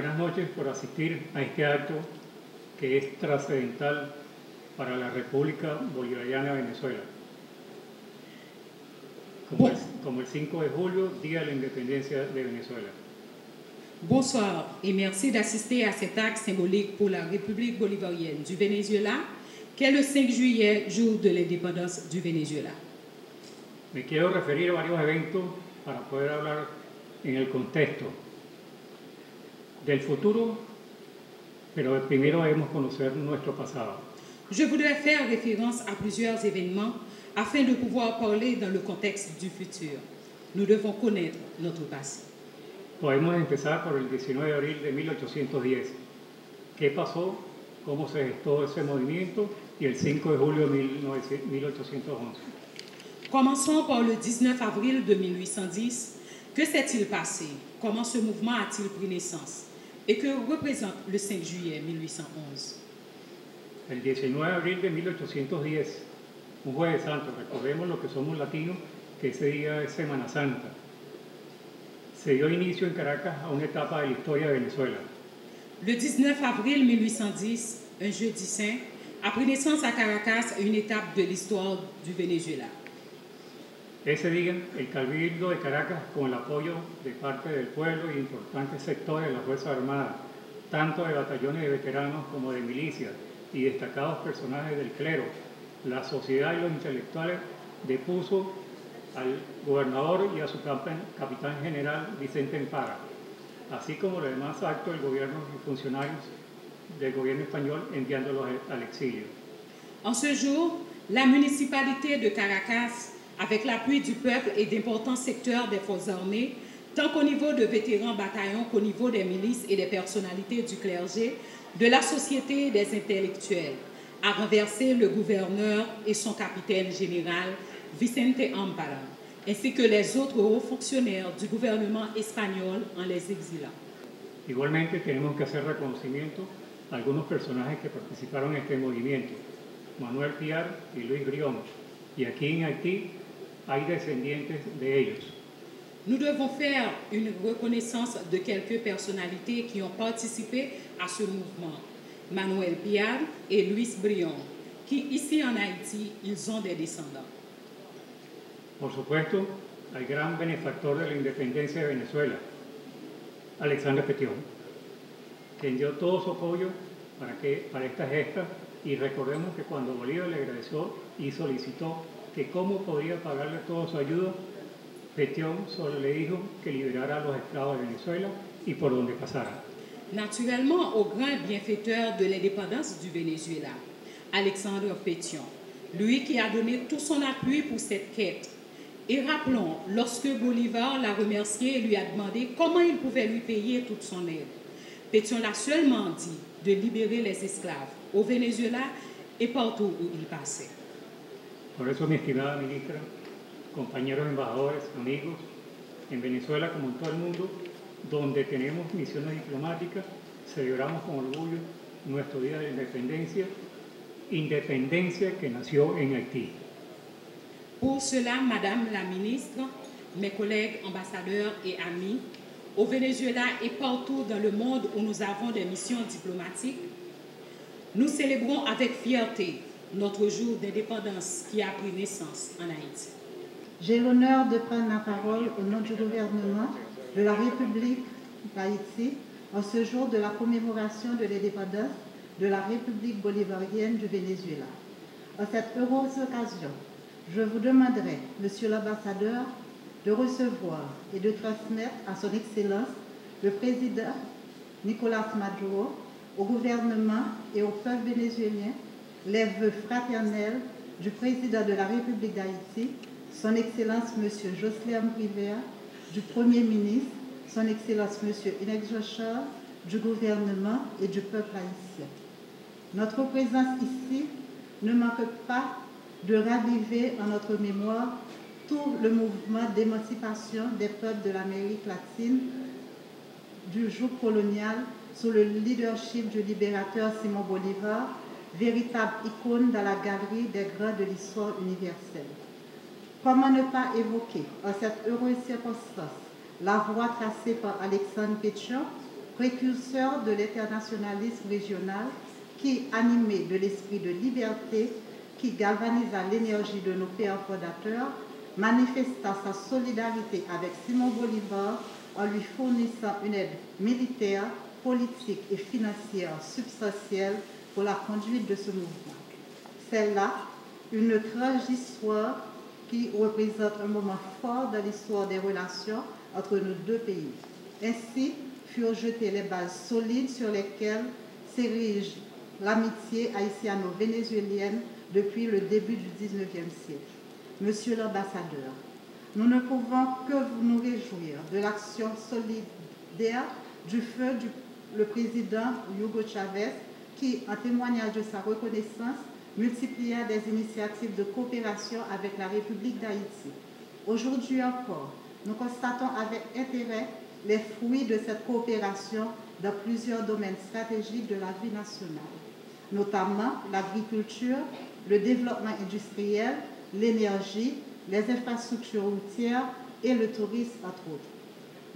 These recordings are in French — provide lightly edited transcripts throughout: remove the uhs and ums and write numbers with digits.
Buenas noches por asistir a este acto que es trascendental para la República Bolivariana de Venezuela. Como el 5 de julio, Día de la Independencia de Venezuela. Bonsoir et merci d'assister à cet acte symbolique pour la République bolivarienne du Venezuela, qu'est le 5 juillet, jour de l'indépendance du Venezuela. Me quiero referir a varios eventos para poder hablar en el contexto del futuro, pero primero debemos conocer nuestro pasado. Je voudrais faire référence à plusieurs événements afin de pouvoir parler dans le contexte du futur. Nous devons connaître notre passé. Podemos empezar por el 19 de abril de 1810. ¿Qué pasó? ¿Cómo se gestó ese movimiento? Y el 5 de julio de 1811. Commençons par le 19 avril de 1810. Que s'est-il passé? Comment ce mouvement a-t-il pris naissance? Et que représente le 5 juillet 1811? El 19 de abril de 1810, un jueves santo, recordemos lo que somos latinos, que ese día es Semana Santa. Se dio inicio en Caracas a una etapa de la historia de Venezuela. Le 19 avril 1810, un jeudi saint, a pris naissance à Caracas une étape de l'histoire du Venezuela. Ese día, el Cabildo de Caracas, con el apoyo de parte del pueblo y importantes sectores de las Fuerzas Armadas, tanto de batallones de veteranos como de milicias y destacados personajes del clero, la sociedad y los intelectuales, depuso al gobernador y a su capitán general Vicente Empara, así como los demás actos del gobierno y funcionarios del gobierno español enviándolos al exilio. En ce jour, la municipalité de Caracas, avec l'appui du peuple et d'importants secteurs des forces armées, tant qu'au niveau de vétérans bataillons qu'au niveau des milices et des personnalités du clergé, de la société et des intellectuels, a renversé le gouverneur et son capitaine général Vicente Empara, ainsi que les autres hauts fonctionnaires du gouvernement espagnol en les exilant. Igualmente tenemos que hacer reconocimiento a algunos personajes que participaron en este movimiento, Manuel Piar y Luis Brión, y aquí en Haití hay descendientes de ellos. Nous devons faire une reconnaissance de quelques personnalités qui ont participé à ce mouvement. Manuel Piar et Luis Brión, qui ici en Haïti, ils ont des descendants. Por supuesto, al gran benefactor de la independencia de Venezuela, Alexandre Petión, quien dio todo su apoyo para esta gesta, y recordemos que cuando Bolívar le agradeció y solicitó que cómo podría pagarle toda su ayuda, Petión solo le dijo que liberara a los esclavos de Venezuela y por donde pasara. Naturellement, au grand bienfaiteur de l'indépendance du Venezuela, Alexandre Pétion, lui qui a donné tout son appui pour cette quête. Et rappelons, lorsque Bolivar l'a remercié et lui a demandé comment il pouvait lui payer toute son aide, Pétion l'a seulement dit de libérer les esclaves au Venezuela et partout où il passait. Por eso, mi estimada ministra, compañeros embajadores, amigos, en Venezuela como en todo el mundo, donde tenemos misiones diplomáticas, celebramos con orgullo nuestro Día de la Independencia, independencia que nació en Haití. Pour cela, Madame la Ministre, mes collègues ambassadeurs et amis, au Venezuela et partout dans le monde où nous avons des missions diplomatiques, nous célébrons avec fierté notre jour d'indépendance qui a pris naissance en Haïti. J'ai l'honneur de prendre la parole au nom du gouvernement de la République d'Haïti en ce jour de la commémoration de l'indépendance de la République bolivarienne du Venezuela. En cette heureuse occasion, je vous demanderai, Monsieur l'ambassadeur, de recevoir et de transmettre à son Excellence le président Nicolás Maduro, au gouvernement et au peuple vénézuélien, les vœux fraternels du président de la République d'Haïti, son Excellence M. Jocelyn Rivera, du Premier ministre, son Excellence M. Inek-Jochar, du gouvernement et du peuple haïtien. Notre présence ici ne manque pas de raviver en notre mémoire tout le mouvement d'émancipation des peuples de l'Amérique latine du joug colonial sous le leadership du libérateur Simón Bolívar, véritable icône dans la galerie des grands de l'histoire universelle. Comment ne pas évoquer en cette heureuse circonstance la voie tracée par Alexandre Pétion, précurseur de l'internationalisme régional qui, animé de l'esprit de liberté qui galvanisa l'énergie de nos pères fondateurs, manifesta sa solidarité avec Simon Bolivar en lui fournissant une aide militaire, politique et financière substantielle pour la conduite de ce mouvement. C'est là une tragique histoire qui représente un moment fort dans l'histoire des relations entre nos deux pays. Ainsi furent jetées les bases solides sur lesquelles s'érige l'amitié haïtiano-vénézuélienne depuis le début du XIXe siècle. Monsieur l'ambassadeur, nous ne pouvons que nous réjouir de l'action solidaire du feu le président Hugo Chavez qui, en témoignage de sa reconnaissance, multiplia des initiatives de coopération avec la République d'Haïti. Aujourd'hui encore, nous constatons avec intérêt les fruits de cette coopération dans plusieurs domaines stratégiques de la vie nationale, notamment l'agriculture, le développement industriel, l'énergie, les infrastructures routières et le tourisme, entre autres.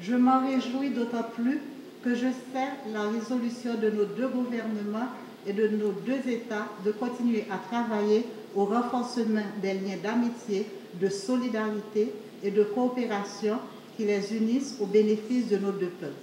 Je m'en réjouis d'autant plus que je sais la résolution de nos deux gouvernements et de nos deux États de continuer à travailler au renforcement des liens d'amitié, de solidarité et de coopération qui les unissent au bénéfice de nos deux peuples.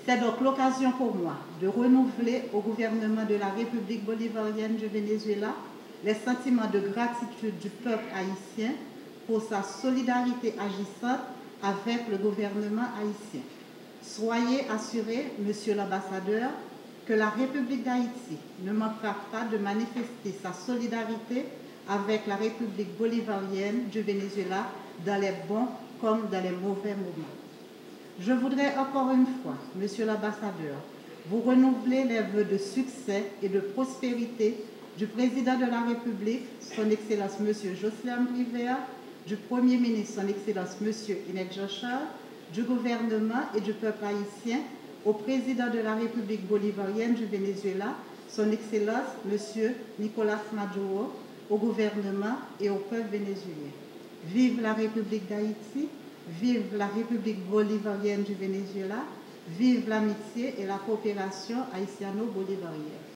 C'est donc l'occasion pour moi de renouveler au gouvernement de la République bolivarienne du Venezuela les sentiments de gratitude du peuple haïtien pour sa solidarité agissante avec le gouvernement haïtien. Soyez assurés, Monsieur l'ambassadeur, que la République d'Haïti ne manquera pas de manifester sa solidarité avec la République bolivarienne du Venezuela dans les bons comme dans les mauvais moments. Je voudrais encore une fois, Monsieur l'ambassadeur, vous renouveler les vœux de succès et de prospérité du président de la République, son Excellence Monsieur Jocelyn Rivera, du Premier ministre, son Excellence Monsieur Inek Jochar, du gouvernement et du peuple haïtien, au président de la République bolivarienne du Venezuela, son Excellence Monsieur Nicolás Maduro, au gouvernement et au peuple vénézuélien. Vive la République d'Haïti, vive la République bolivarienne du Venezuela, vive l'amitié et la coopération haïtiano-bolivarienne.